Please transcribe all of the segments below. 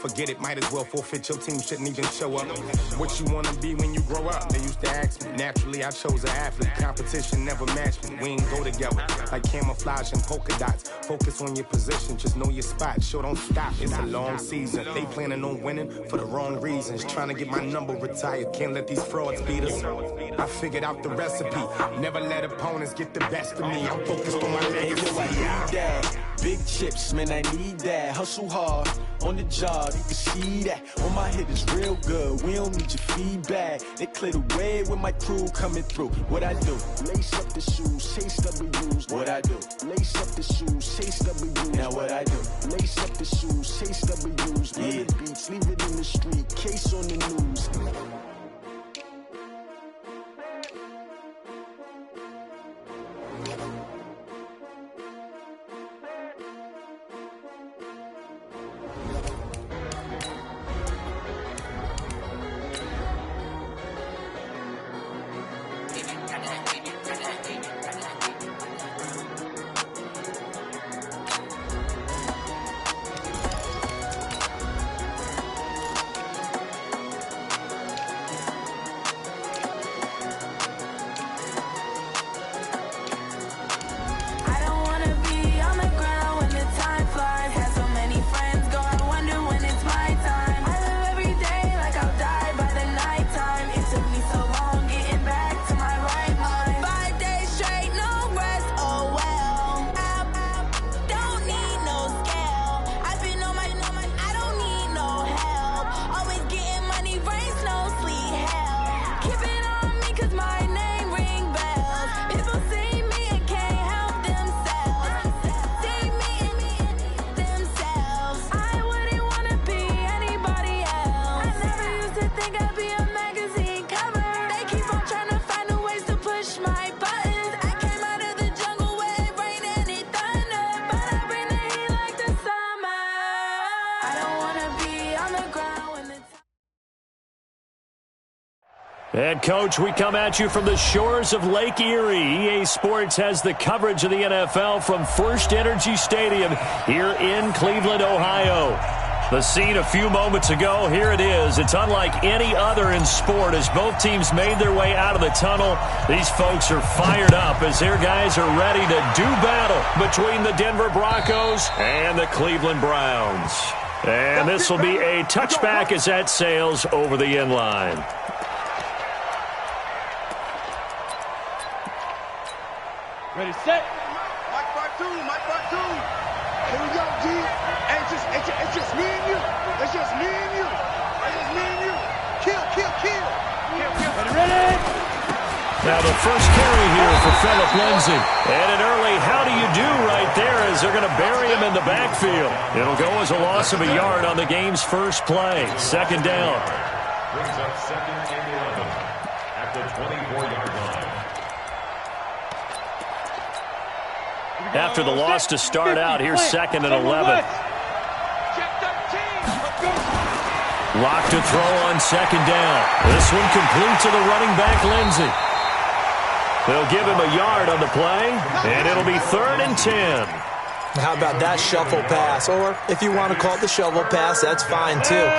forget it, might as well forfeit. Your team shouldn't even show up. What you wanna be when you grow up? They used to ask me. Naturally, I chose an athlete. Competition never matched me. We ain't go together like camouflage and polka dots. Focus on your position, just know your spot. Sure, don't stop. It's a long season. They planning on winning for the wrong reasons. Trying to get my number retired. Can't let these frauds beat us. I figured out the recipe. Never let opponents get the best of me. I'm focused on my legacy. Big chips, man, I need that. Hustle hard on the job, you can see that. On my hit is real good, we don't need your feedback. They clear the way with my crew coming through. What I do? Lace up the shoes, chase W's. What I do? Lace up the shoes, chase W's. Now what I do? Lace up the shoes, chase W's. Yeah. The beats, leave it in the street, case on the news. And, Coach, we come at you from the shores of Lake Erie. EA Sports has the coverage of the NFL from First Energy Stadium here in Cleveland, Ohio. The scene a few moments ago, here it is. It's unlike any other in sport as both teams made their way out of the tunnel. These folks are fired up as their guys are ready to do battle between the Denver Broncos and the Cleveland Browns. And this will be a touchback as that sails over the end line. Ready, set. Mike part two. Here we go, G. And it's just me and you. It's just me and you. It's just me and you. Kill. Ready. Now the first carry here for Phillip Lindsay. And an early how do you do right there as they're going to bury him in the backfield. It'll go as a loss of a yard on the game's first play. Second down. Brings up second and 11 at the 24-yard line. After the loss to start out, here's second and 11. Lock to throw on second down. This one complete to the running back, Lindsay. They'll give him a yard on the play, and it'll be 3rd and 10. How about that shuffle pass? Or if you want to call it the shovel pass, that's fine too.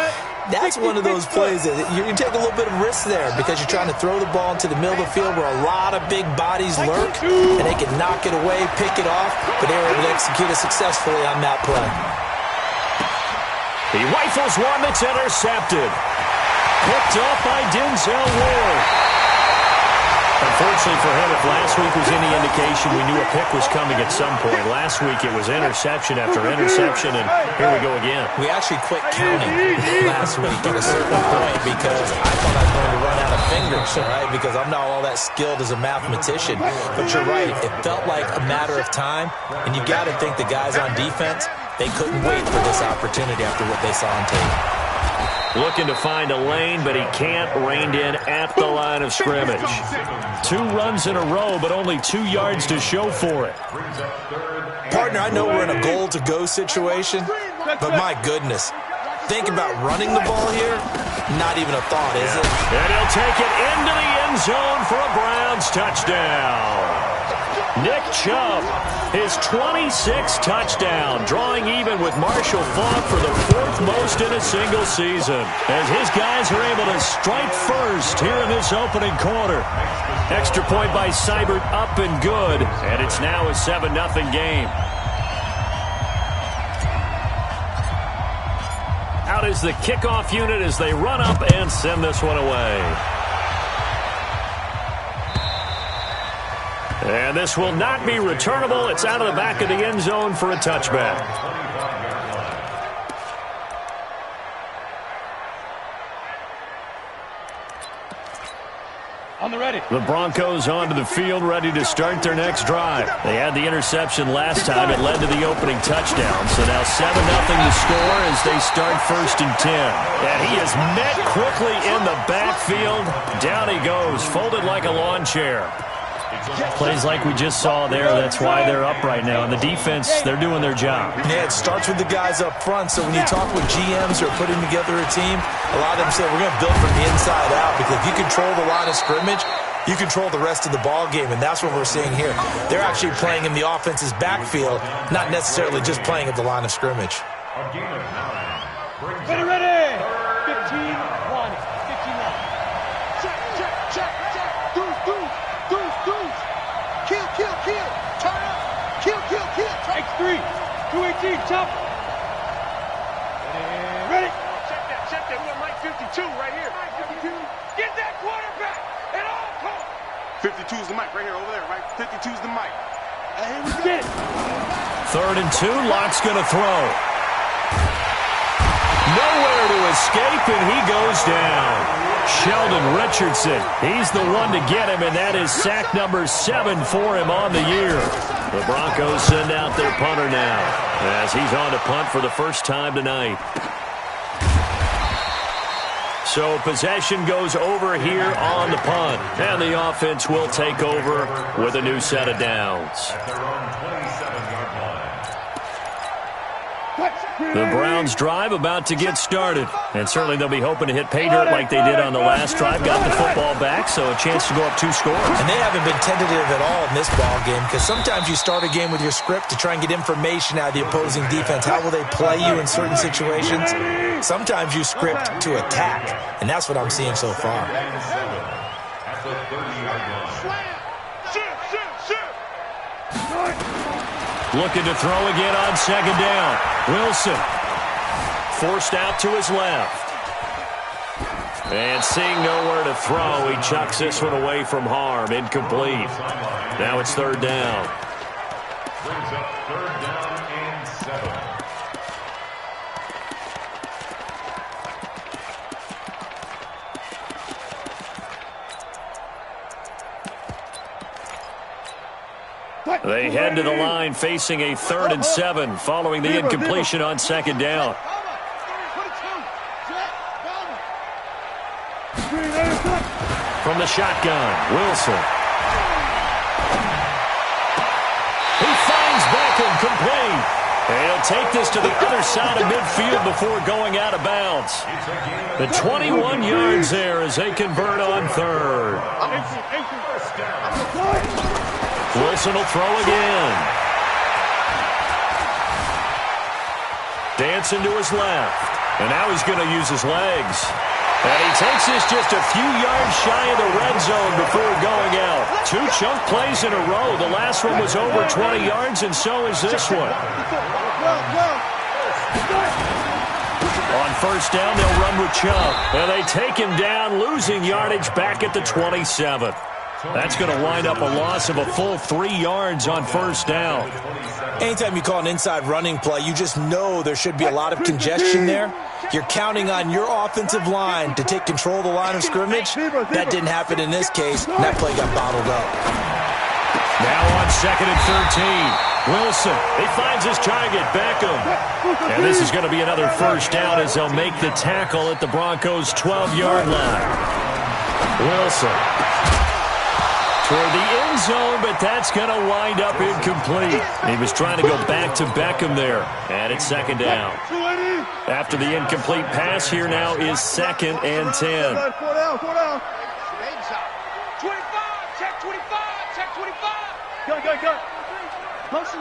That's one of those plays that you take a little bit of risk there because you're trying to throw the ball into the middle of the field where a lot of big bodies lurk, and they can knock it away, pick it off, but they were able to execute it successfully on that play. He rifles one that's intercepted. Picked off by Denzel Ward. Unfortunately for him, if last week was any indication, we knew a pick was coming at some point. Last week it was interception after interception, and here we go again. We actually quit counting last week at a certain point because I thought I was going to run out of fingers, all right, because I'm not all that skilled as a mathematician. But you're right, it felt like a matter of time, and you got to think the guys on defense, they couldn't wait for this opportunity after what they saw on tape. Looking to find a lane, but he can't. Reined in at the line of scrimmage. 2 runs in a row, but only 2 yards to show for it. Partner, I know we're in a goal-to-go situation, but my goodness, think about running the ball here, not even a thought, is it? And he'll take it into the end zone for a Browns touchdown. Nick Chubb, his 26th touchdown, drawing even with Marshall Faulk for the 4th most in a single season, as his guys are able to strike first here in this opening quarter. Extra point by Seibert, up and good, and it's now a 7-0 game. Out is the kickoff unit as they run up and send this one away. And this will not be returnable. It's out of the back of the end zone for a touchback. On the ready. The Broncos onto the field, ready to start their next drive. They had the interception last time. It led to the opening touchdown. So now 7-0 to score as they start 1st and 10. And he is met quickly in the backfield. Down he goes, folded like a lawn chair. Plays like we just saw there. That's why they're up right now. And the defense, they're doing their job. Yeah, it starts with the guys up front. So when you talk with GMs who are putting together a team, a lot of them say we're going to build from the inside out, because if you control the line of scrimmage, you control the rest of the ball game, and that's what we're seeing here. They're actually playing in the offense's backfield, not necessarily just playing at the line of scrimmage. Ready, ready. 15-1. 15-1. Check. Deuce. Kill. Turn up. Kill. X3. 218. Chop. Ready. Check that. We got Mike 52 right here. 52. Get that quarterback. And all call. 52 is the mic right here over there, right? 52 is the mic. And here we go. 3rd and 2. Lock's going to throw. Nowhere to escape, and he goes down. Sheldon Richardson, he's the one to get him, and that is sack number 7 for him on the year. The Broncos send out their punter now, as he's on to punt for the first time tonight. So possession goes over here on the punt, and the offense will take over with a new set of downs. The Browns drive about to get started, and certainly they'll be hoping to hit pay dirt like they did on the last drive. Got the football back, so a chance to go up 2 scores. And they haven't been tentative at all in this ball game, because sometimes you start a game with your script to try and get information out of the opposing defense. How will they play you in certain situations? Sometimes you script to attack, and that's what I'm seeing so far. Looking to throw again on 2nd down. Wilson forced out to his left. And seeing nowhere to throw, he chucks this one away from harm. Incomplete. Now it's 3rd down. Brings up 3rd down and 7. They head to the line facing a 3rd and 7 following the incompletion on 2nd down. From the shotgun, Wilson. He finds Beckham complete. And he'll take this to the other side of midfield before going out of bounds. The 21 yards there as they convert on 3rd. Wilson will throw again. Dancing to his left. And now he's going to use his legs. And he takes this just a few yards shy of the red zone before going out. 2 chunk plays in a row. The last one was over 20 yards, and so is this one. On 1st down, they'll run with Chubb. And they take him down, losing yardage back at the 27. That's going to wind up a loss of a full 3 yards on 1st down. Anytime you call an inside running play, you just know there should be a lot of congestion there. You're counting on your offensive line to take control of the line of scrimmage. That didn't happen in this case. That play got bottled up. Now on 2nd and 13. Wilson, he finds his target, Beckham. And this is going to be another 1st down as they'll make the tackle at the Broncos' 12-yard line. Wilson toward the end zone, but that's going to wind up incomplete. He was trying to go back to Beckham there, and it's second down. After the incomplete pass, here now is 2nd and 10. 4 down. 25, check 25, check 25. Go. Motion.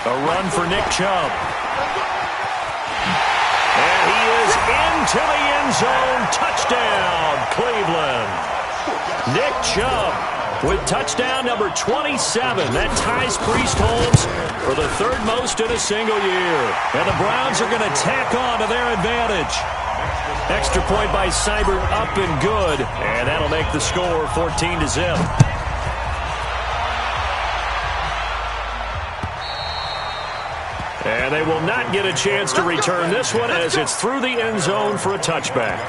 A run for Nick Chubb. And he is into the end zone. Touchdown, Cleveland. Nick Chubb with touchdown number 27. That ties Priest Holmes for the 3rd most in a single year. And the Browns are going to tack on to their advantage. Extra point by Seibert, up and good. And that'll make the score 14-0. And they will not get a chance to return this one as it's through the end zone for a touchback.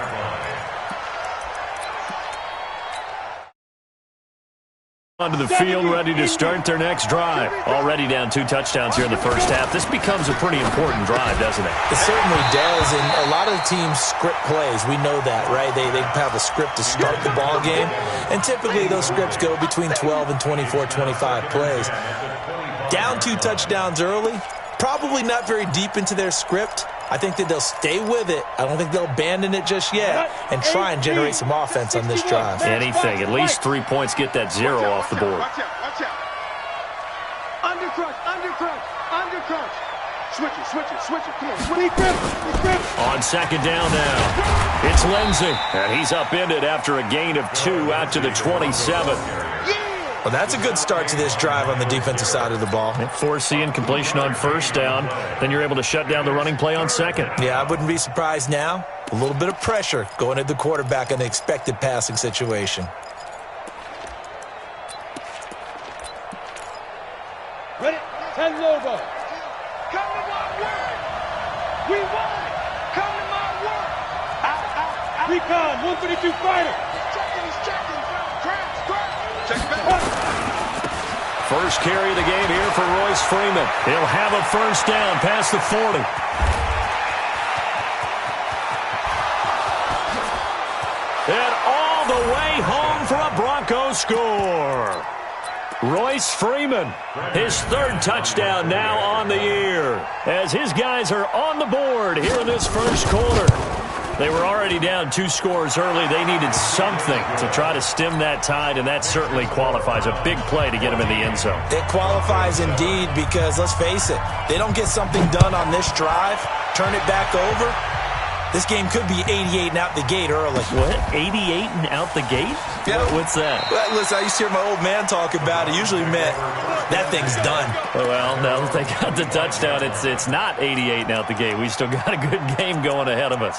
Onto the field, ready to start their next drive. Already down 2 touchdowns here in the first half. This becomes a pretty important drive, doesn't it? It certainly does, and a lot of the teams script plays. We know that, right? They have a script to start the ball game, and typically those scripts go between 12 and 24, 25 plays. Down 2 touchdowns early, probably not very deep into their script. I think that they'll stay with it. I don't think they'll abandon it just yet and try and generate some offense on this drive. Anything. At least 3 points, get that 0 off the board. Watch out. Undercrunch. Switch it. Come on. Grip. On second down now, it's Lindsey. And he's upended after a gain of 2 out to the 27. Well, that's a good start to this drive on the defensive side of the ball. Force the incompletion on first down. Then you're able to shut down the running play on second. Yeah, I wouldn't be surprised now. A little bit of pressure going at the quarterback in an expected passing situation. Ready? 10 over. Come to my work. We want it. Come to my work. Recon, 132 fighter. Checking. Check back. First carry of the game here for Royce Freeman. He'll have a first down past the 40. And all the way home for a Broncos score. Royce Freeman, his 3rd touchdown now on the year, as his guys are on the board here in this first quarter. They were already down 2 scores early. They needed something to try to stem that tide, and that certainly qualifies. A big play to get them in the end zone. It qualifies indeed because, let's face it, they don't get something done on this drive, turn it back over, this game could be 88 and out the gate early. What? 88 and out the gate? Yeah. What's that? Well, listen, I used to hear my old man talk about it. Usually meant that thing's done. Well, now that they got the touchdown, it's not 88 and out the gate. We still got a good game going ahead of us.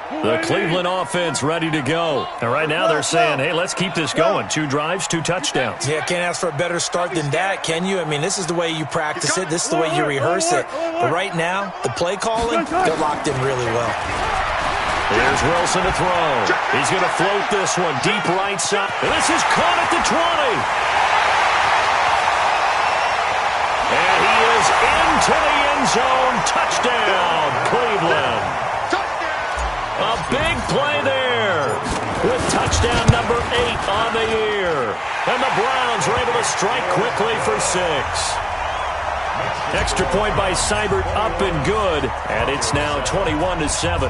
The Cleveland offense ready to go. And right now they're saying, hey, let's keep this going. 2 drives, 2 touchdowns. Yeah, can't ask for a better start than that, can you? I mean, this is the way you practice it. This is the way you rehearse it. But right now, the play calling, they're locked in really well. Here's Wilson to throw. He's going to float this one deep right side. And this is caught at the 20. And he is into the end zone. Touchdown, Cleveland. A big play there with touchdown number 8 on the year. And the Browns are able to strike quickly for 6. Extra point by Seibert, up and good. And it's now 21-7.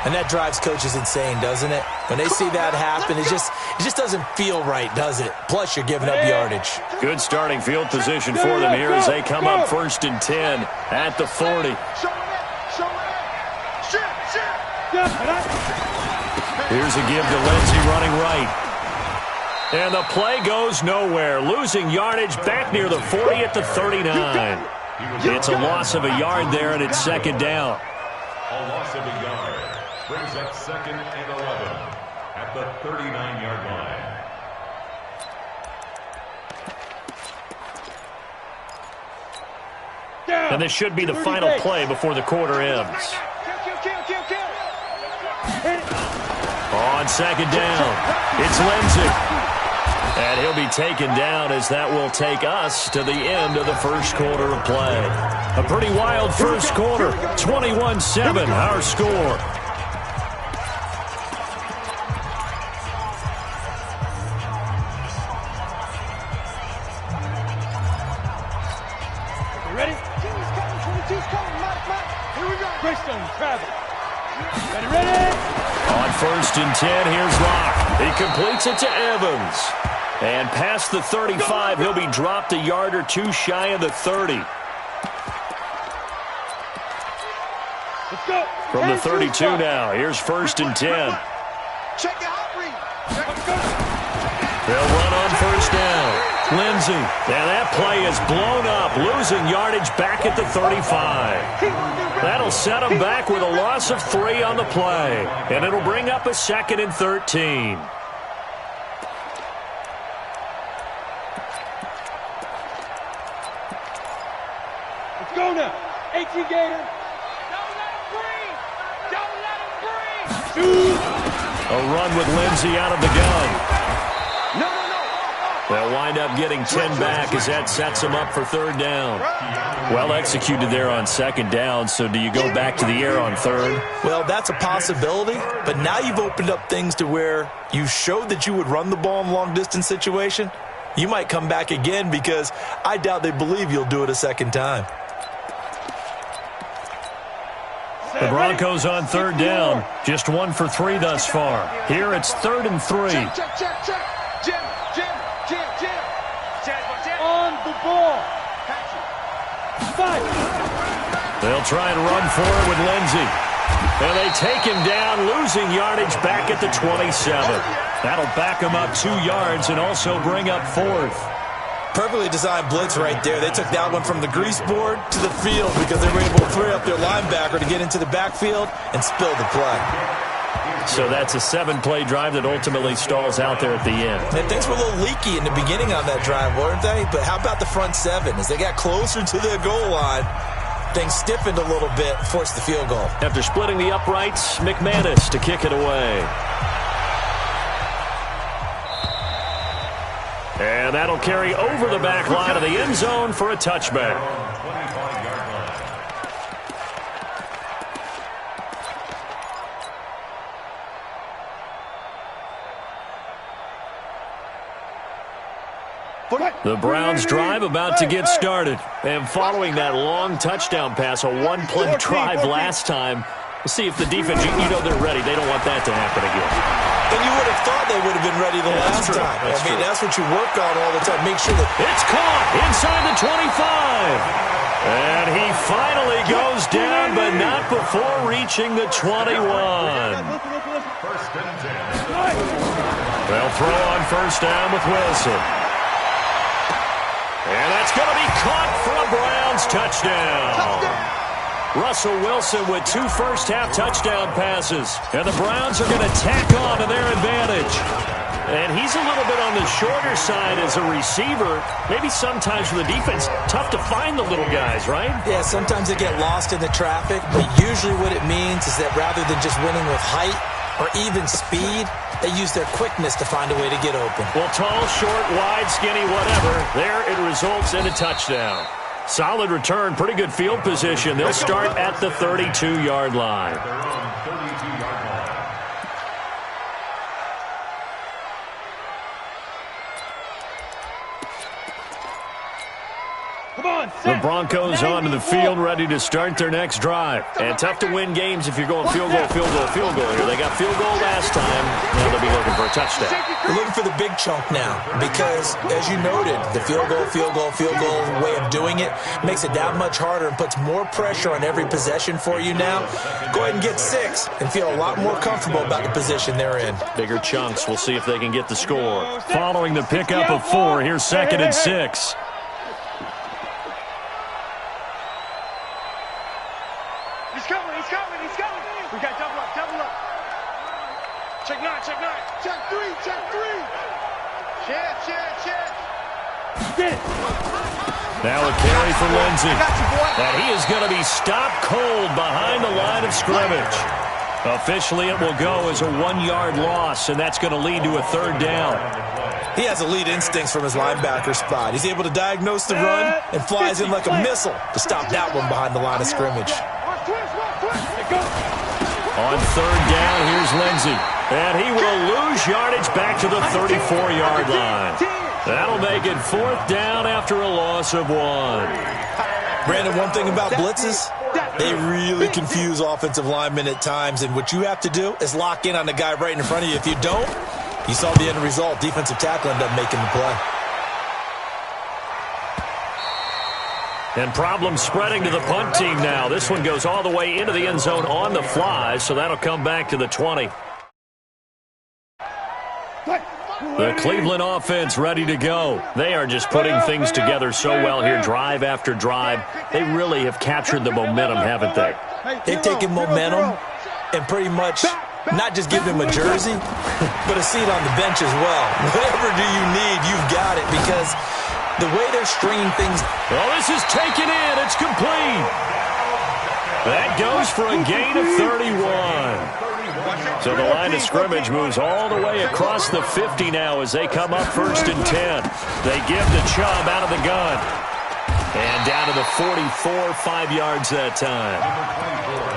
And that drives coaches insane, doesn't it? When they see that happen, it just doesn't feel right, does it? Plus, you're giving up yardage. Good starting field position for them here as they come up 1st and 10 at the 40. Here's a give to Lindsey running right. And the play goes nowhere. Losing yardage back near the 40 at the 39. It's a loss of a yard there, and it's second down. A loss of a yard brings up 2nd and 11 at the 39-yard line. And this should be the final play before the quarter ends. On second down, it's Lindsey. And he'll be taken down as that will take us to the end of the first quarter of play. A pretty wild first quarter. 21-7, our score. Ready? Jimmy's coming, 22's coming, Mike. Here we go. Greystone, travel. Ready? On 1st and 10, here's Locke. He completes it to Evans. And past the 35, he'll be dropped a yard or two shy of the 30. Let's go. From the 32 now, here's 1st and 10. Check the hot read. They'll run on 1st down. Lindsey. And that play is blown up, losing yardage back at the 35. That'll set him back with a loss of 3 on the play. And it'll bring up a 2nd and 13. Let's go now. 18 Gator. Don't let him breathe. Don't let him breathe. Shoot. A run with Lindsey out of the gun. No. They'll wind up getting 10 back as that sets them up for 3rd down. Well executed there on 2nd down, so do you go back to the air on 3rd? Well, that's a possibility, but now you've opened up things to where you showed that you would run the ball in long-distance situation. You might come back again because I doubt they believe you'll do it a 2nd time. The Broncos on 3rd down. Just 1 for 3 thus far. Here it's 3rd and 3. Check. Jim. On the ball. Fight. They'll try and run for it with Lindsey. And they take him down, losing yardage back at the 27. That'll back him up 2 yards and also bring up 4th. Perfectly designed blitz right there. They took that one from the grease board to the field because they were able to free up their linebacker to get into the backfield and spill the play. So that's a 7-play drive that ultimately stalls out there at the end. And things were a little leaky in the beginning on that drive, weren't they? But how about the front 7? As they got closer to the goal line, things stiffened a little bit, forced the field goal. After splitting the uprights, McManus to kick it away. And that'll carry over the back line of the end zone for a touchback. The Browns drive about to get started. And following that long touchdown pass, a 1-play drive last time, we'll see if the defense, you know they're ready. They don't want that to happen again. And you would have thought they would have been ready the last time. That's what you work on all the time. Make sure that it's caught inside the 25. And he finally goes down, but not before reaching the 21. They'll throw on 1st down with Wilson. And that's going to be caught for a Browns touchdown. Russell Wilson with 2 first-half touchdown passes. And the Browns are going to tack on to their advantage. And he's a little bit on the shorter side as a receiver. Maybe sometimes for the defense, tough to find the little guys, right? Yeah, sometimes they get lost in the traffic. But usually what it means is that rather than just winning with height or even speed, they use their quickness to find a way to get open. Well, tall, short, wide, skinny, whatever. There it results in a touchdown. Solid return, pretty good field position. They'll start at the 32-yard line. The Broncos onto the field, ready to start their next drive. And tough to win games if you're going field goal here. They got field goal last time. Now they'll be looking for a touchdown. We're looking for the big chunk now because, as you noted, the field goal way of doing it makes it that much harder and puts more pressure on every possession for you now. Go ahead and get 6 and feel a lot more comfortable about the position they're in. Bigger chunks. We'll see if they can get the score. Following the pickup of 4, here's 2nd and 6. He's coming. We got double up. Check 9. Check 3. Check. Get it. Now a carry for Lindsey. And he is going to be stopped cold behind the line of scrimmage. Officially, it will go as a 1-yard loss, and that's going to lead to a 3rd down. He has elite instincts from his linebacker spot. He's able to diagnose the run and flies in like a missile to stop that one behind the line of scrimmage. On 3rd down, here's Lindsey. And he will lose yardage back to the 34-yard line. That'll make it 4th down after a loss of 1. Brandon, one thing about blitzes, they really confuse offensive linemen at times, and what you have to do is lock in on the guy right in front of you. If you don't, you saw the end result. Defensive tackle ended up making the play. And problems spreading to the punt team now. This one goes all the way into the end zone on the fly, so that'll come back to the 20. The Cleveland offense ready to go. They are just putting things together so well here, drive after drive. They really have captured the momentum, haven't they? They've taken momentum and pretty much not just given him a jersey, but a seat on the bench as well. Whatever do you need, you've got it, because the way they're stringing things. Well, this is taken in. It's complete. That goes for a gain of 31. So the line of scrimmage moves all the way across the 50 now as they come up 1st and 10. They give the Chubb out of the gun. And down to the 44, 5 yards that time.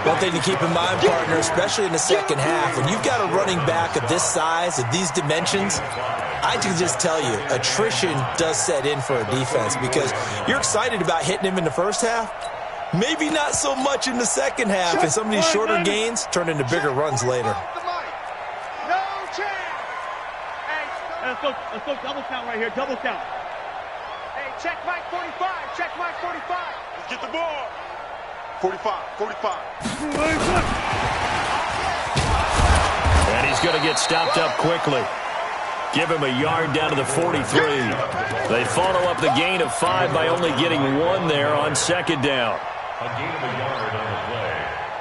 One thing to keep in mind, partner, especially in the second half, when you've got a running back of this size, of these dimensions, I can just tell you, attrition does set in for a defense because you're excited about hitting him in the first half. Maybe not so much in the second half, and some of these shorter gains turn into bigger runs later. No chance. Hey, let's go double count right here, double count. Hey, check Mike 45, check Mike 45. Let's get the ball. 45. And he's going to get stopped up quickly. Give him a yard down to the 43. They follow up the gain of 5 by only getting 1 there on 2nd down. A gain of a yard on the play.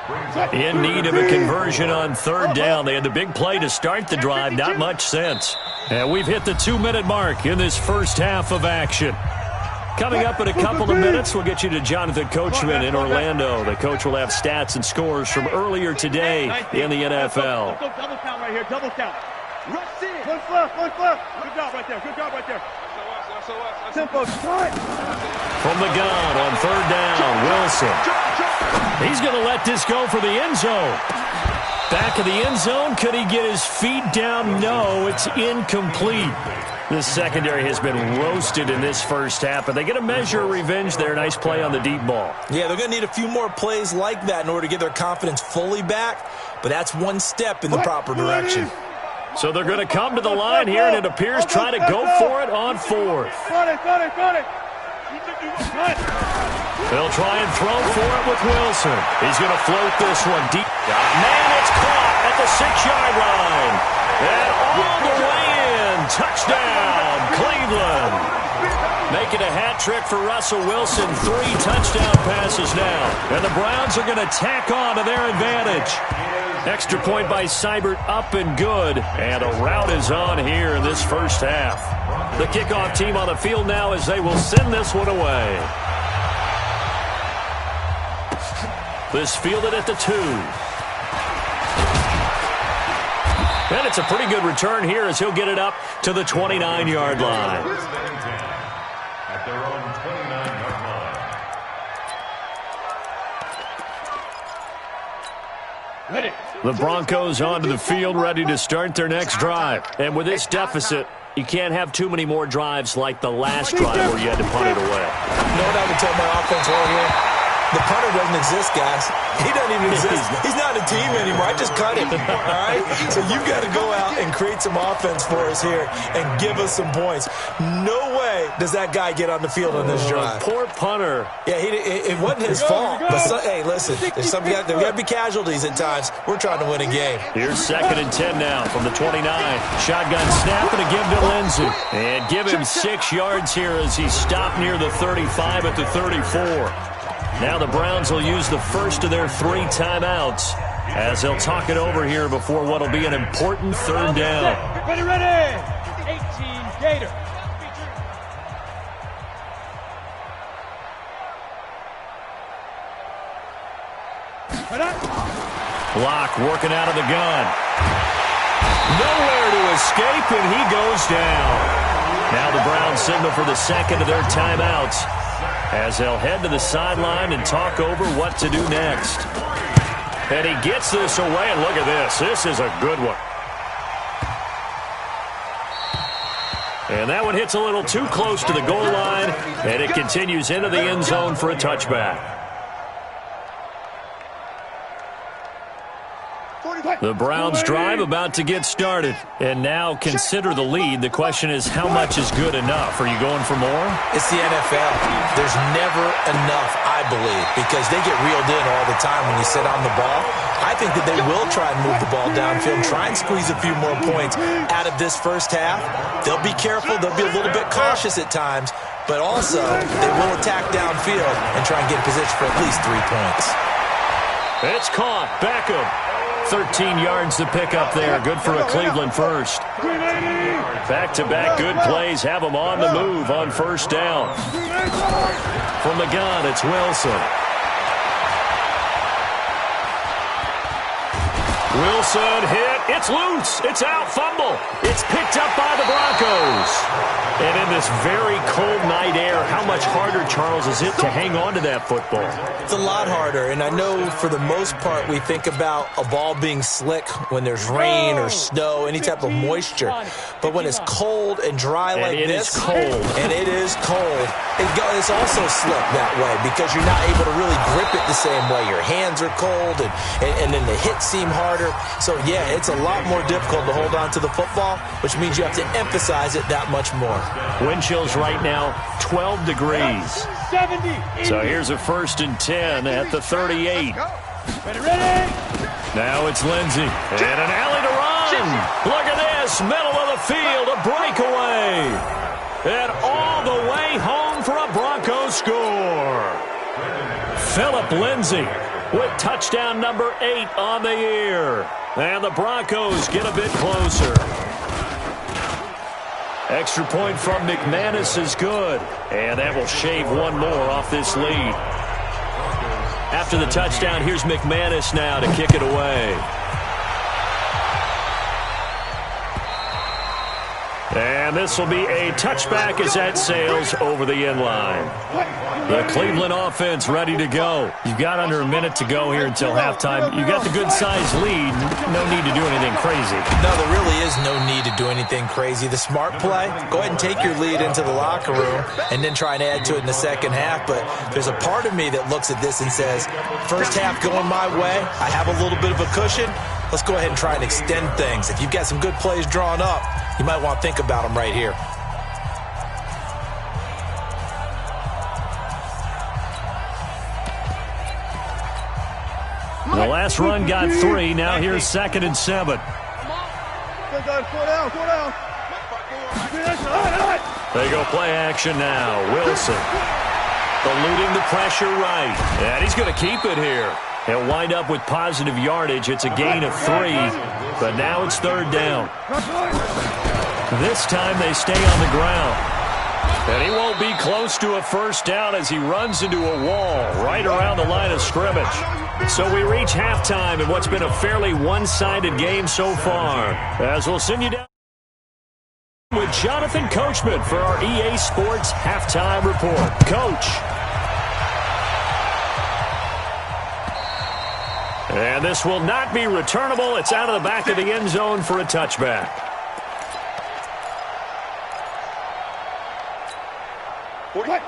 Brings up In need of a conversion on 3rd down. They had the big play to start the drive, not much since. And we've hit the 2-minute mark in this first half of action. Coming up in a couple of minutes, we'll get you to Jonathan Coachman in Orlando. The coach will have stats and scores from earlier today in the NFL. Double count right here, double count. Rush in. One fluff. Good job right there. Tempo, start. From the gun on 3rd down, Wilson. He's going to let this go for the end zone. Back of the end zone, could he get his feet down? No, it's incomplete. The secondary has been roasted in this first half, but they get a measure of revenge there. Nice play on the deep ball. Yeah, they're going to need a few more plays like that in order to get their confidence fully back, but that's one step in the proper direction. So they're going to come to the line here, and it appears try to go for it on 4th. Got it. They'll try and throw for it with Wilson. He's going to float this one deep. Man, it's caught at the 6-yard line. And all the way in. Touchdown, Cleveland. Making a hat trick for Russell Wilson. 3 touchdown passes now. And the Browns are going to tack on to their advantage. Extra point by Seibert, up and good. And a rout is on here in this first half. The kickoff team on the field now as they will send this one away. This fielded at the 2. And it's a pretty good return here as he'll get it up to the 29-yard line. at their own 29-yard line. Ready. The Broncos onto the field, ready to start their next drive. And with this deficit, you can't have too many more drives like the last drive where you had to punt it away. You know what I would tell my offense right here? The punter doesn't exist, guys. He doesn't even exist. He's not a team anymore. I just cut him, all right? So you've got to go out and create some offense for us here and give us some points. No way does that guy get on the field on this drive. Poor punter. Yeah, it wasn't his fault. But hey, listen, there's there got to be casualties at times. We're trying to win a game. Here's 2nd and 10 now from the 29. Shotgun snap and a give to Lindsey. And give him 6 yards here as he stopped near the 35 at the 34. Now the Browns will use the first of their 3 timeouts as they'll talk it over here before what will be an important 3rd down. Ready. 18 Gator. Lock working out of the gun. Nowhere to escape, and he goes down. Now the Browns signal for the second of their timeouts as they'll head to the sideline and talk over what to do next. And he gets this away, and look at this. This is a good one. And that one hits a little too close to the goal line, and it continues into the end zone for a touchback. The Browns drive about to get started. And now consider the lead. The question is, how much is good enough? Are you going for more? It's the NFL. There's never enough, I believe, because they get reeled in all the time when you sit on the ball. I think that they will try and move the ball downfield, try and squeeze a few more points out of this first half. They'll be careful. They'll be a little bit cautious at times, but also they will attack downfield and try and get in position for at least 3 points. It's caught. Beckham. 13 yards to pick up there. Good for a Cleveland first. Back-to-back good plays have them on the move on first down. From the gun, it's Wilson. Wilson hit. It's loose. It's out. Fumble. It's picked up by the Broncos. And in this very cold night air, how much harder, Charles, is it to hang on to that football? It's a lot harder, and I know for the most part we think about a ball being slick when there's rain or snow, any type of moisture. But when it's cold and dry like this, and it is cold, it's also slick that way because you're not able to really grip it the same way. Your hands are cold, and then the hits seem harder. So, yeah, it's a lot more difficult to hold on to the football, which means you have to emphasize it that much more. Wind chills right now, 12 degrees. So here's a 1st and 10 at the 38. Now it's Lindsey. And an alley to run. Look at this. Middle of the field. A breakaway. And all the way home for a Broncos score. Phillip Lindsey with touchdown number 8 on the year. And the Broncos get a bit closer. Extra point from McManus is good. And that will shave one more off this lead. After the touchdown, here's McManus now to kick it away. And this will be a touchback as that sails over the end line. The Cleveland offense ready to go. You've got under a minute to go here until halftime. You got the good-sized lead. No need to do anything crazy. No, there really is no need to do anything crazy. The smart play, go ahead and take your lead into the locker room and then try and add to it in the second half. But there's a part of me that looks at this and says, first half going my way, I have a little bit of a cushion. Let's go ahead and try and extend things. If you've got some good plays drawn up, you might want to think about them right here. The last run got 3. Now here's 2nd and 7. They go play action now. Wilson eluding the pressure right. And he's going to keep it here. He'll wind up with positive yardage. It's a gain of 3. But now it's 3rd down. This time they stay on the ground. And he won't be close to a first down as he runs into a wall right around the line of scrimmage. So we reach halftime in what's been a fairly one-sided game so far. As we'll send you down with Jonathan Coachman for our EA Sports Halftime Report. Coach. And this will not be returnable. It's out of the back of the end zone for a touchback.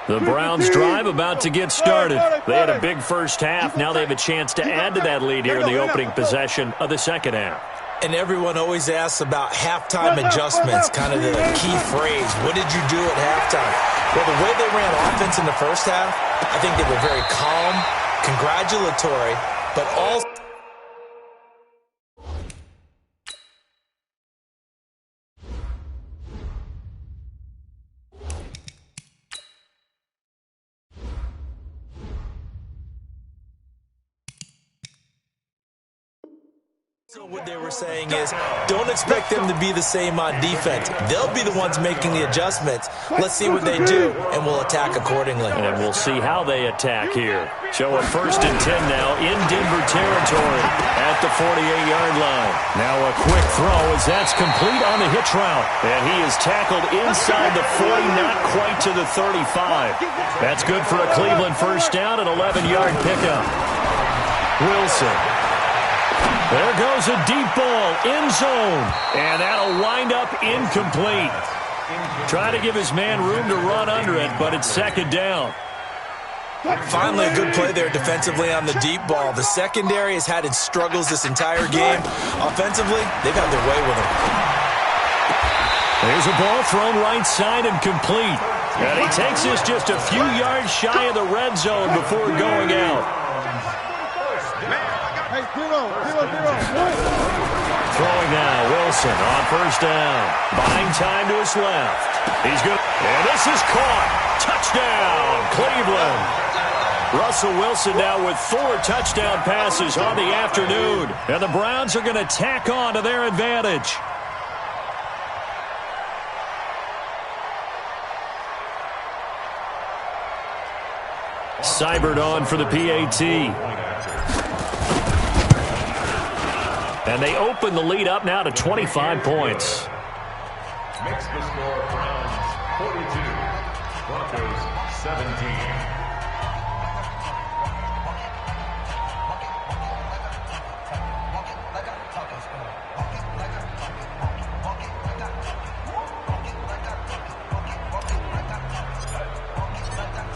The Browns drive about to get started. They had a big first half. Now they have a chance to add to that lead here in the opening possession of the second half. And everyone always asks about halftime adjustments, kind of the key phrase. What did you do at halftime? Well, the way they ran offense in the first half, I think they were very calm, congratulatory, but also So what they were saying is, don't expect them to be the same on defense. They'll be the ones making the adjustments. Let's see what they do, and we'll attack accordingly. And we'll see how they attack here. So a 1st and 10 now in Denver territory at the 48-yard line. Now a quick throw as that's complete on the hitch route. And he is tackled inside the 40, not quite to the 35. That's good for a Cleveland 1st down, an 11-yard pickup. Wilson. There goes a deep ball, end zone, and that'll wind up incomplete. Trying to give his man room to run under it, but it's 2nd down. Finally, a good play there defensively on the deep ball. The secondary has had its struggles this entire game. Offensively, they've had their way with him. There's a ball thrown right side and complete. And he takes this just a few yards shy of the red zone before going out. Hey, zero. Throwing now, Wilson on 1st down. Buying time to his left. He's good. And this is caught. Touchdown, Cleveland. Russell Wilson now with 4 touchdown passes on the afternoon. And the Browns are going to tack on to their advantage. Seibert on for the PAT. And they open the lead up now to 25 points. Makes the score Browns 42, Broncos 17.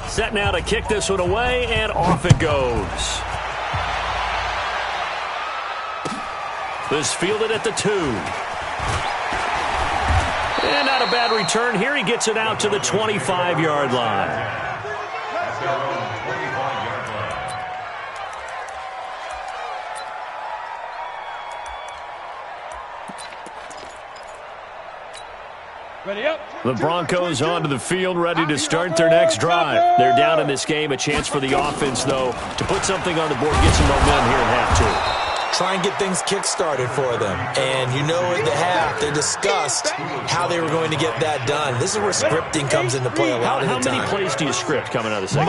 Set now to kick this one away, and off it goes. This fielded at the 2. And not a bad return here. He gets it out to the 25-yard line. Ready up. The Broncos onto the field, ready to start their next drive. They're down in this game. A chance for the offense, though, to put something on the board, get some momentum here in half 2. Try and get things kick-started for them. And you know at the half, they discussed how they were going to get that done. This is where scripting comes into play a lot of the time. How many plays do you script coming out of the second?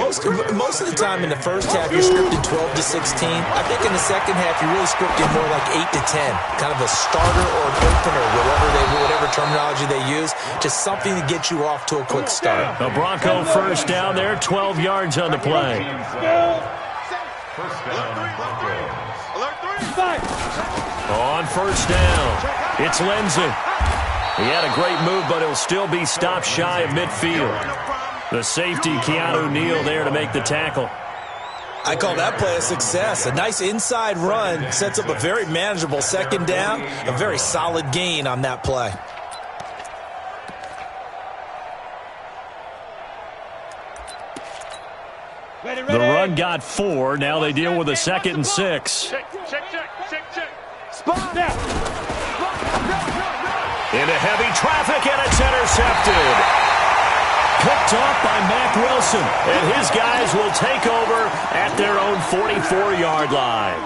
Most of the time in the first half, you're scripting 12 to 16. I think in the second half, you're really scripting more like 8 to 10. Kind of a starter or an opener, whatever terminology they use. Just something to get you off to a quick start. The Bronco 1st down there, 12 yards on the play. First down, Broncos. On 1st down, it's Lindsey. He had a great move, but he'll still be stopped shy of midfield. The safety, Keanu Neal, there to make the tackle. I call that play a success. A nice inside run sets up a very manageable 2nd down. A very solid gain on that play. The run got 4. Now they deal with a 2nd and 6. Check. Spot that. Into heavy traffic, and it's intercepted. Picked off by Mack Wilson, and his guys will take over at their own 44-yard line.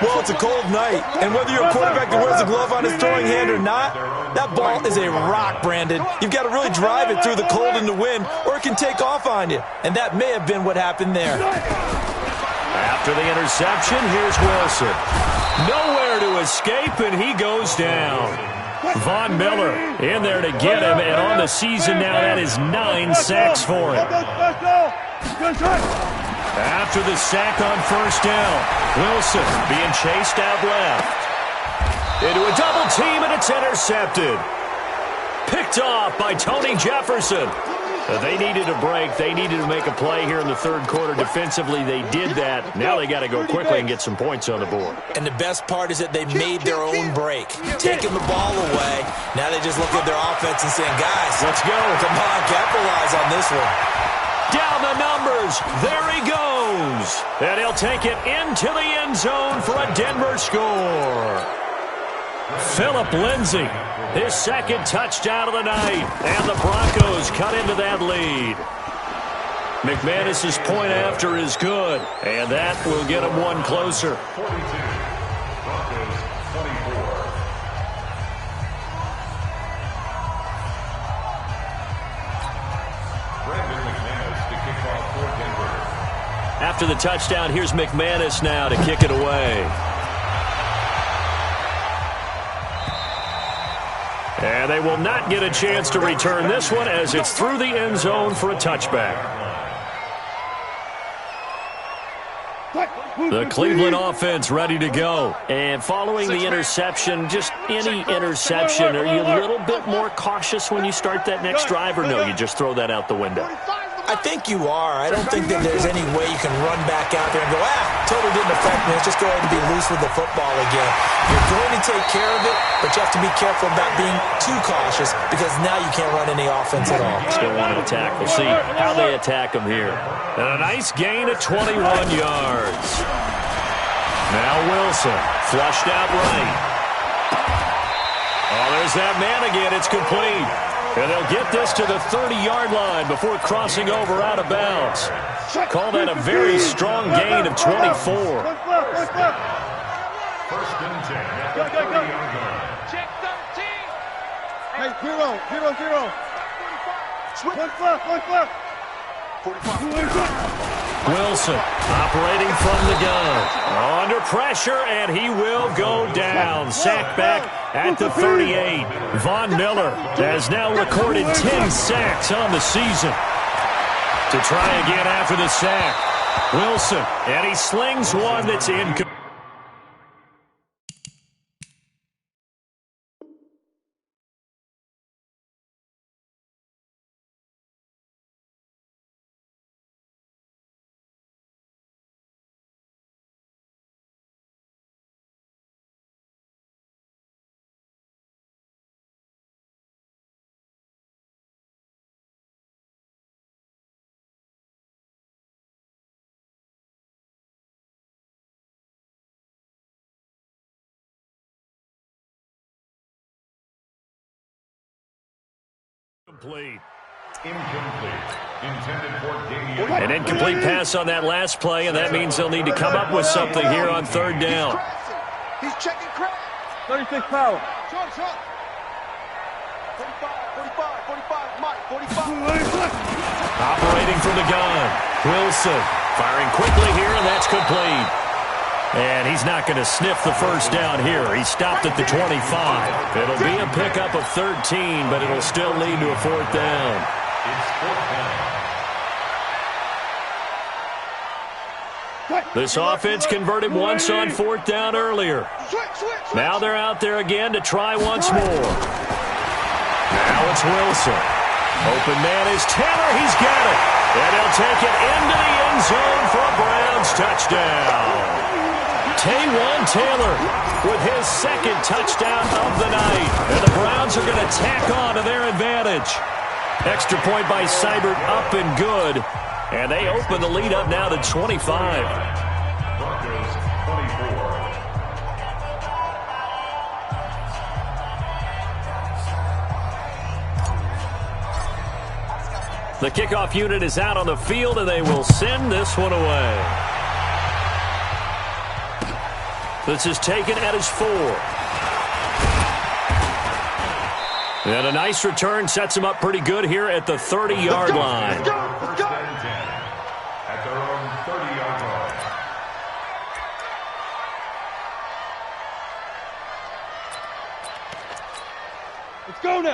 Well, it's a cold night, and whether you're a quarterback that wears a glove on his throwing hand or not, that ball is a rock, Brandon. You've got to really drive it through the cold and the wind, or it can take off on you. And that may have been what happened there. After the interception, here's Wilson. Nowhere to escape, and he goes down. Von Miller in there to get him, and on the season now, that is 9 sacks for him. After the sack on 1st down, Wilson being chased out left. Into a double team, and it's intercepted. Picked off by Tony Jefferson. They needed a break. They needed to make a play here in the 3rd quarter. Defensively, they did that. Now they got to go quickly and get some points on the board. And the best part is that they made their own break. Taking the ball away. Now they just look at their offense and saying, guys, let's go. Come on, capitalize on this one. Down the numbers. There he goes. And he'll take it into the end zone for a Denver score. Phillip Lindsay, his 2nd touchdown of the night, and the Broncos cut into that lead. McManus's point after is good, and that will get them one closer. 42, Broncos after the touchdown. Here's McManus now to kick it away. And they will not get a chance to return this one as it's through the end zone for a touchback. The Cleveland offense ready to go. And following the interception, just any interception, are you a little bit more cautious when you start that next drive, or no, you just throw that out the window? I think you are. I don't think that there's any way you can run back out there and go, totally didn't affect me. Let's just go ahead and be loose with the football again. You're going to take care of it, but you have to be careful about being too cautious because now you can't run any offense at all. Still want to attack. We'll see how they attack them here. And a nice gain of 21 yards. Now Wilson, flushed out right. Oh, there's that man again. It's complete. And they'll get this to the 30-yard line before crossing over out of bounds. Call that a very strong gain of 24. First and 10 at the 30-yard line. Check 13. Hey, 0. One left. 45. Wilson operating from the gun. Under pressure, and he will go down. Sacked back at the 38. Von Miller has now recorded 10 sacks on the season. To try again after the sack. Wilson, and he slings one that's incomplete. Incomplete. Intended for Damian. An incomplete pass on that last play, and that means they'll need to come up with something here on third down. He's checking crap. 36 power. Short. 45, Mike, 45. Operating from the gun. Wilson firing quickly here, and that's complete. And he's not going to sniff the first down here. He stopped at the 25. It'll be a pickup of 13, but it'll still lead to a fourth down. It's fourth down. This offense converted once on fourth down earlier. Now they're out there again to try once more. Now it's Wilson. Open man is Taylor. He's got it. And he'll take it into the end zone for a Browns touchdown. Taywan Taylor with his second touchdown of the night. And the Browns are going to tack on to their advantage. Extra point by Seibert up and good. And they open the lead up now to 25. Broncos 24. The kickoff unit is out on the field, and they will send this one away. This is taken at his 4. And a nice return sets him up pretty good here at the 30-yard line. First and 10 at their own 30-yard line.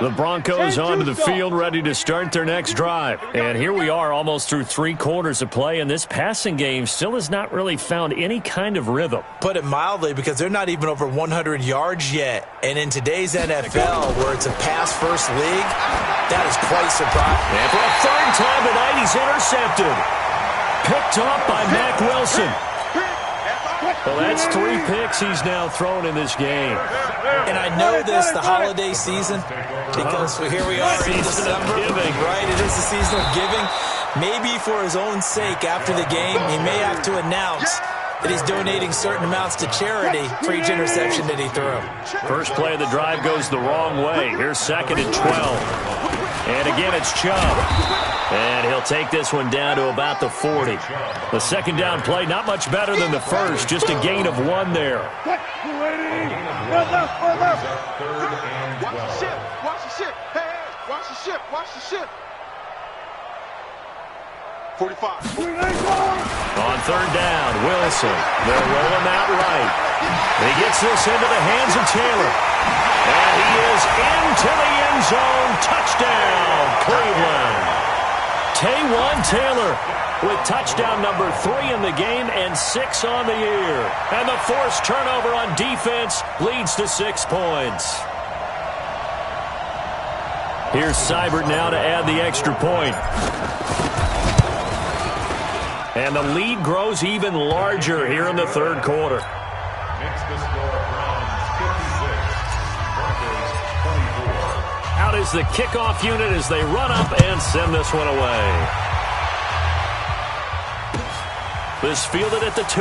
The Broncos onto the field ready to start their next drive. And here we are almost through 3 quarters of play, and this passing game still has not really found any kind of rhythm. Put it mildly, because they're not even over 100 yards yet. And in today's NFL, where it's a pass-first league, that is quite surprising. And for a third time tonight, he's intercepted. Picked off by Mack Wilson. Well, that's 3 picks he's now thrown in this game. And I know this, the holiday season, because here we are in December. Right, it is the season of giving. Maybe for his own sake, after the game, he may have to announce that he's donating certain amounts to charity for each interception that he threw. First play of the drive goes the wrong way. Here's 2nd and 12. And again, it's Chubb. And he'll take this one down to about the 40. The second down play, not much better than the first. Just a gain of 1 there. Third and 12. Watch the ship. Hey, watch the ship. 45. 45. On third down, Wilson. They'll roll him out right. He gets this into the hands of Taylor. And he is into the end zone. Touchdown, Cleveland. Taywan Taylor with touchdown number 3 in the game and 6 on the year. And the forced turnover on defense leads to 6 points. Here's Seibert now to add the extra point. And the lead grows even larger here in the third quarter. Makes the score Browns 56, Broncos 24. Out is the kickoff unit as they run up and send this one away. This fielded at the 2.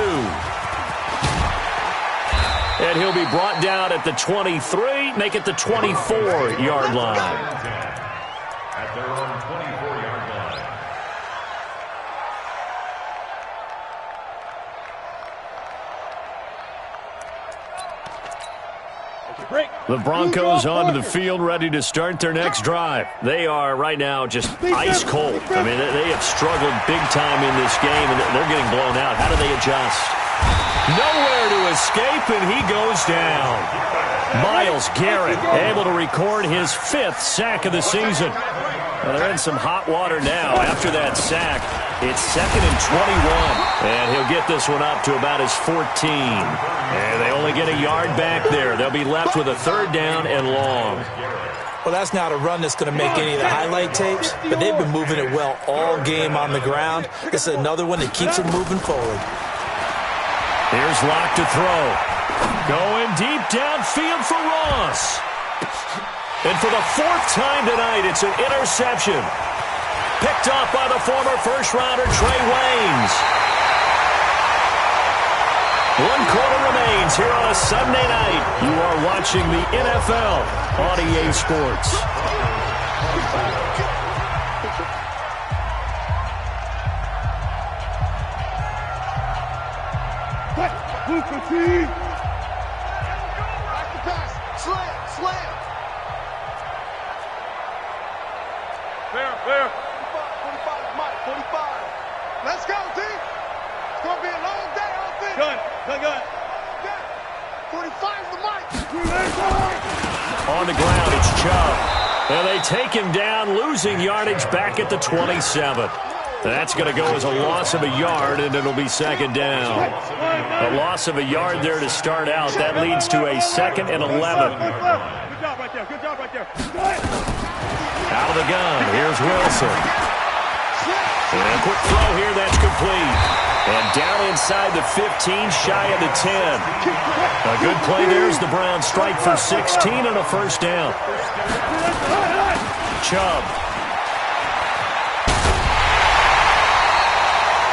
And he'll be brought down at the 23, make it the 24-yard line. At their own 24-yard line. The Broncos onto the field, ready to start their next drive. They are right now just ice cold. I mean, they have struggled big time in this game, and they're getting blown out. How do they adjust? Nowhere to escape, and he goes down. Myles Garrett able to record his 5th sack of the season. Well, they're in some hot water now. After that sack, it's 2nd and 21. And he'll get this one up to about his 14. And they only get a yard back there. They'll be left with a 3rd down and long. Well, that's not a run that's going to make any of the highlight tapes, but they've been moving it well all game on the ground. This is another one that keeps them moving forward. Here's Locke to throw. Going deep downfield for Ross. And for the 4th time tonight, it's an interception. Picked off by the former first-rounder Trey Waynes. 1 quarter remains here on a Sunday night. You are watching the NFL on EA Sports. Slam. Fair. 45, Mike, 45. Let's go, T. It's going to be a long day on this. Gun. 45 for Mike. On the ground, it's Chubb. And they take him down, losing yardage back at the 27. That's going to go as a loss of a yard, and it'll be 2nd down. A loss of a yard there to start out. That leads to a 2nd and 11. Good job right there. Out of the gun, here's Wilson. And a quick throw here, that's complete. And down inside the 15, shy of the 10. A good play there as the Browns strike for 16 and a 1st down. Chubb.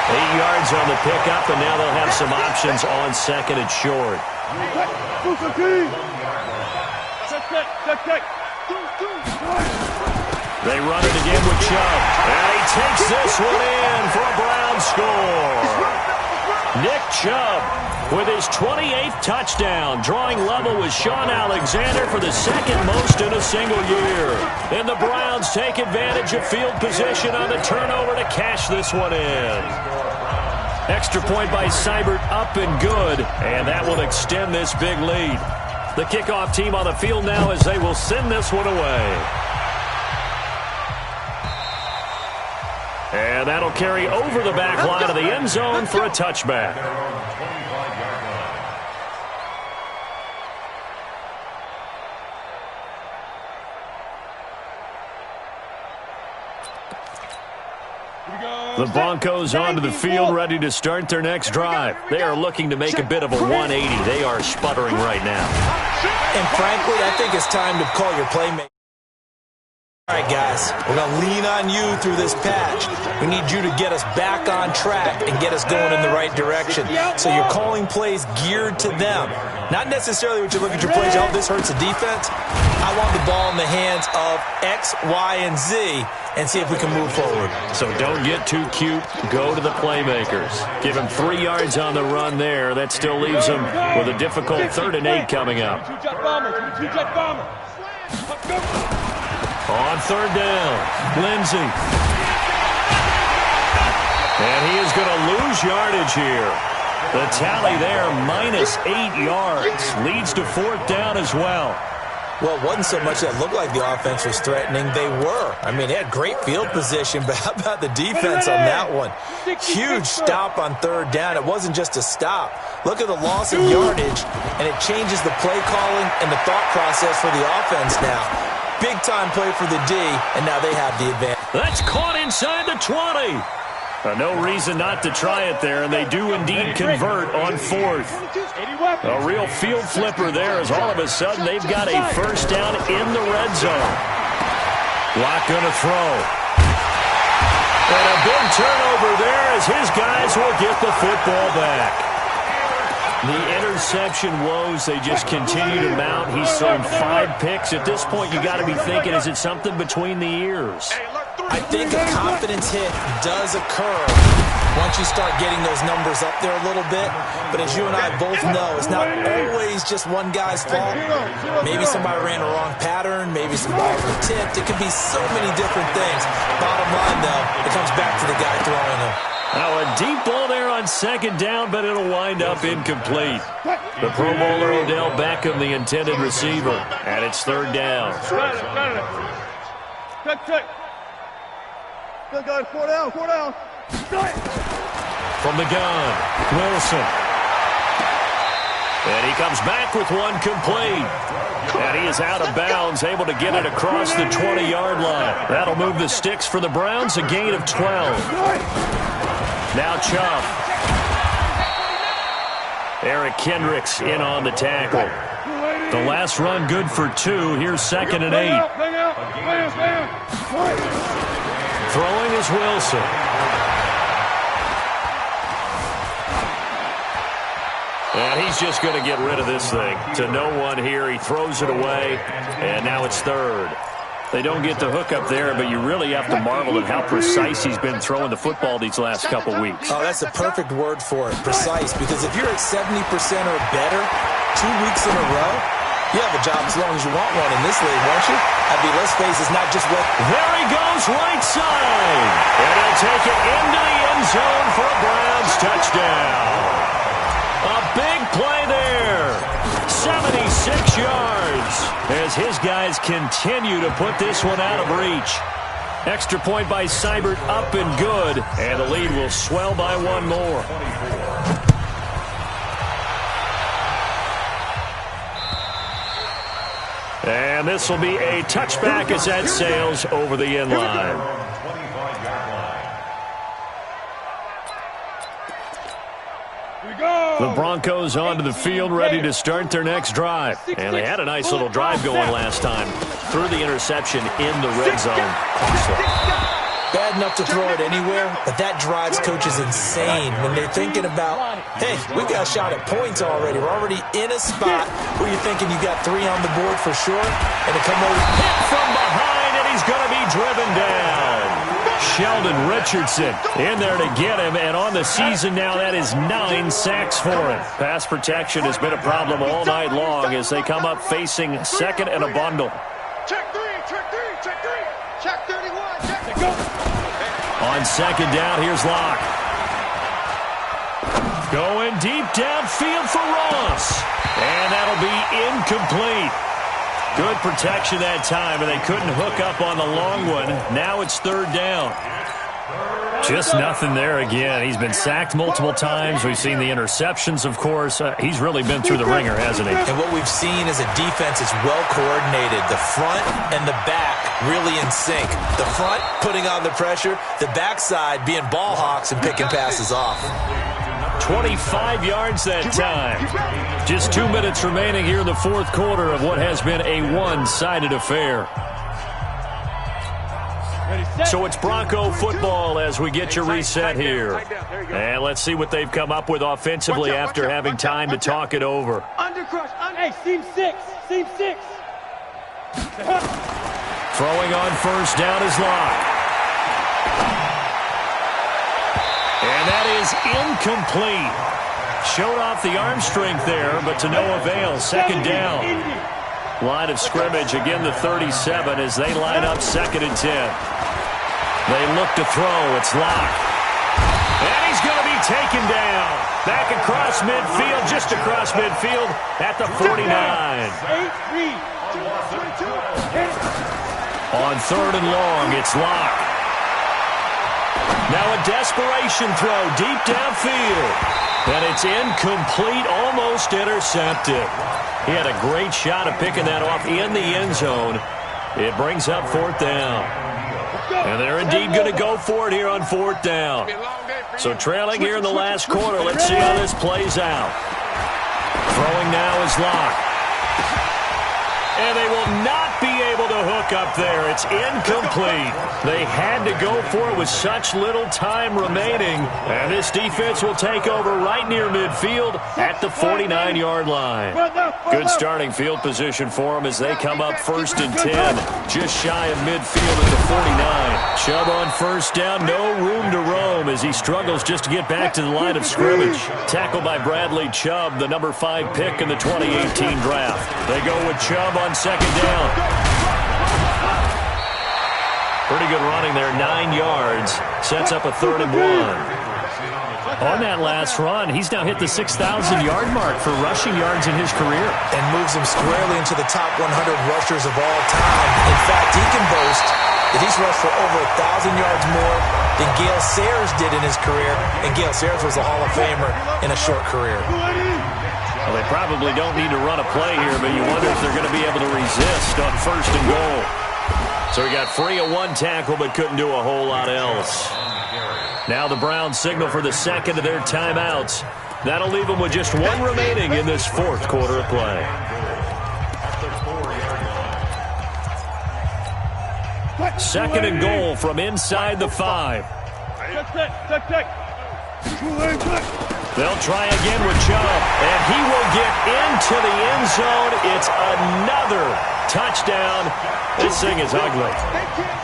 8 yards on the pickup, and now they'll have some options on 2nd and short. They run it again with Chubb. And he takes this one in for a Brown score. Nick Chubb with his 28th touchdown, drawing level with Sean Alexander for the 2nd most in a single year. And the Browns take advantage of field position on the turnover to cash this one in. Extra point by Seibert, up and good, and that will extend this big lead. The kickoff team on the field now as they will send this one away. And that'll carry over the back line of the end zone for a touchback. The Broncos onto the field, ready to start their next drive. They are looking to make a bit of a 180. They are sputtering right now. And frankly, I think it's time to call your playmaker. All right, guys, we're going to lean on you through this patch. We need you to get us back on track and get us going in the right direction. So you're calling plays geared to them. Not necessarily what you look at your plays, oh, this hurts the defense. I want the ball in the hands of X, Y, and Z and see if we can move forward. So don't get too cute. Go to the playmakers. Give him 3 yards on the run there. That still leaves him with a difficult 3rd and 8 coming up. Two-jet bomber. On 3rd down, Lindsey. And he is going to lose yardage here. The tally there, -8 yards. Leads to 4th down as well. Well, it wasn't so much that looked like the offense was threatening. They were. I mean, they had great field position, but how about the defense on that one? Huge stop on 3rd down. It wasn't just a stop. Look at the loss of yardage, and it changes the play calling and the thought process for the offense now. Big-time play for the D, and now they have the advantage. That's caught inside the 20. No reason not to try it there, and they do indeed convert on 4th. A real field flipper there as all of a sudden they've got a 1st down in the red zone. Watt going to throw. And a big turnover there as his guys will get the football back. The interception woes, they just continue to mount. He's thrown 5 picks. At this point, you got to be thinking, is it something between the ears? I think a confidence hit does occur once you start getting those numbers up there a little bit. But as you and I both know, it's not always just one guy's fault. Maybe somebody ran a wrong pattern. Maybe some balls were tipped. It could be so many different things. Bottom line, though, it comes back to the guy throwing them. Now a deep ball there on 2nd down, but it'll wind up incomplete. The Pro Bowler Odell Beckham, the intended receiver, and it's 3rd down. Good, 4 down, 4 down. From the gun, Wilson. And he comes back with one complete. And he is out of bounds, able to get it across the 20-yard line. That'll move the sticks for the Browns, a gain of 12. Now Chubb. Eric Kendricks in on the tackle. The last run good for 2. Here's 2nd and 8. Throwing is Wilson. And he's just going to get rid of this thing. To no one here. He throws it away. And now it's 3rd. They don't get the hook up there, but you really have to marvel at how precise he's been throwing the football these last couple weeks. Oh, that's the perfect word for it, precise. Because if you're at 70% or better 2 weeks in a row, you have a job as long as you want one in this league, won't you? I mean, let's face it, it's not just what... There he goes, right side. And he'll take it into the end zone for a Browns touchdown. A big play there. 76 yards as his guys continue to put this one out of reach. Extra point by Seibert, up and good. And the lead will swell by 1 more. And this will be a touchback as that sails over the end line. The Broncos onto the field, ready to start their next drive. And they had a nice little drive going last time. Threw the interception in the red zone. Bad enough to throw it anywhere, but that drives coaches insane when they're thinking about, hey, we got a shot at points already. We're already in a spot where you're thinking you got 3 on the board for sure, and to come over. Hit from behind, and he's going to be driven down. Sheldon Richardson in there to get him, and on the season now, that is 9 sacks for him. Pass protection has been a problem all night long as they come up facing 2nd and a bundle. Check 3, check 3, check 3. Check 31, check it, go. On 2nd down, here's Locke. Going deep downfield for Ross. And that'll be incomplete. Good protection that time, and they couldn't hook up on the long one. Now it's 3rd down. Just nothing there again. He's been sacked multiple times. We've seen the interceptions, of course. He's really been through the ringer, hasn't he? And what we've seen is a defense that's well coordinated. The front and the back really in sync. The front putting on the pressure. The backside being ball hawks and picking passes off. 25 yards that time. Just 2 minutes remaining here in the 4th quarter of what has been a one-sided affair. So it's Bronco football as we get your reset here. And let's see what they've come up with offensively after having time to talk it over. Undercrush, hey, seam 6, seam 6. Throwing on 1st down is Locke. And that is incomplete. Showed off the arm strength there, but to no avail. 2nd down. Line of scrimmage, again the 37 as they line up 2nd and 10. They look to throw. It's Locke. taken down. Back across midfield, just across midfield at the 49. On 3rd and long, it's Locke. Now a desperation throw deep downfield. And it's incomplete, almost intercepted. He had a great shot at picking that off in the end zone. It brings up 4th down. And they're indeed going to go for it here on 4th down. So trailing here in the last quarter. Let's see how this plays out. Throwing now is Locke. And they will not be able to hook up there. It's incomplete. They had to go for it with such little time remaining. And this defense will take over right near midfield at the 49-yard line. Good starting field position for them as they come up 1st and 10. Just shy of midfield at the 49. Chubb on 1st down. No room to roam as he struggles just to get back to the line of scrimmage. Tackled by Bradley Chubb, the number 5 pick in the 2018 draft. They go with Chubb on 2nd down. Pretty good running there, 9 yards. Sets up a 3rd and 1. On that last run, he's now hit the 6,000-yard mark for rushing yards in his career. And moves him squarely into the top 100 rushers of all time. In fact, he can boast that he's rushed for over 1,000 yards more than Gale Sayers did in his career. And Gale Sayers was a Hall of Famer in a short career. Well, they probably don't need to run a play here, but you wonder if they're going to be able to resist on 1st and goal. So he got free of 1 tackle, but couldn't do a whole lot else. Now the Browns signal for the 2nd of their timeouts. That'll leave them with just 1 remaining in this 4th quarter of play. Second and goal from inside the 5. They'll try again with Chubb, and he will get into the end zone. It's another touchdown. This thing is ugly.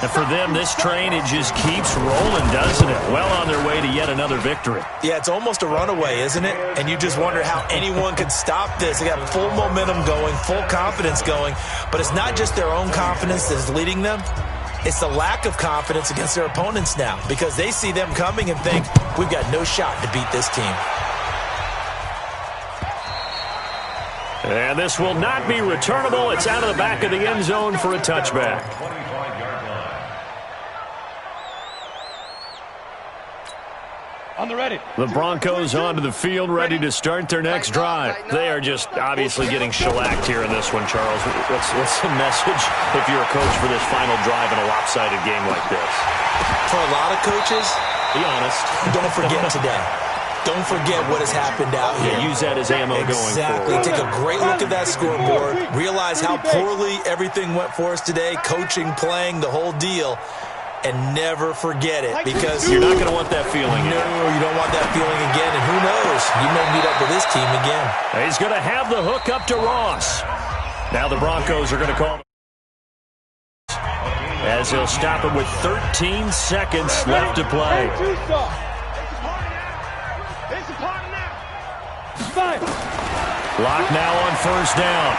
And for them, this train, it just keeps rolling, doesn't it? Well on their way to yet another victory. Yeah, it's almost a runaway, isn't it? And you just wonder how anyone could stop this. They got full momentum going, full confidence going. But it's not just their own confidence that is leading them. It's the lack of confidence against their opponents now because they see them coming and think, we've got no shot to beat this team. And this will not be returnable. It's out of the back of the end zone for a touchback. On the ready. The Broncos onto the field, ready to start their next drive. They are just obviously getting shellacked here in this one, Charles. What's the message if you're a coach for this final drive in a lopsided game like this? For a lot of coaches, be honest. Don't forget today. Don't forget what has happened out here. Yeah, use that as ammo going forward. Exactly. Take a great look at that scoreboard. Realize how poorly everything went for us today. Coaching, playing, the whole deal. And never forget it because you're not going to want that feeling. No, you don't want that feeling again. And who knows? You may meet up with this team again. He's going to have the hook up to Ross. Now the Broncos are going to call as he'll stop him with 13 seconds left to play. Lock now on 1st down.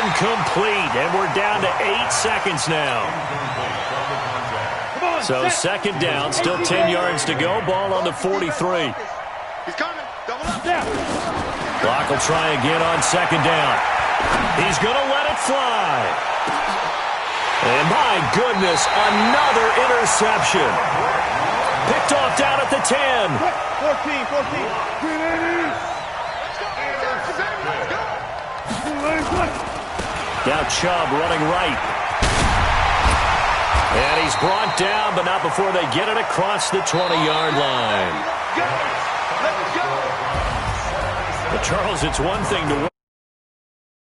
Incomplete, and we're down to 8 seconds now. So 2nd down, still 10 yards to go. Ball on the 43. He's coming. Double up. Lock will try again on 2nd down. He's going to let it fly. And my goodness, another interception. Picked off down at the 10. 14. Now Chubb running right. And he's brought down, but not before they get it across the 20-yard line. But Charles, it's one thing to win.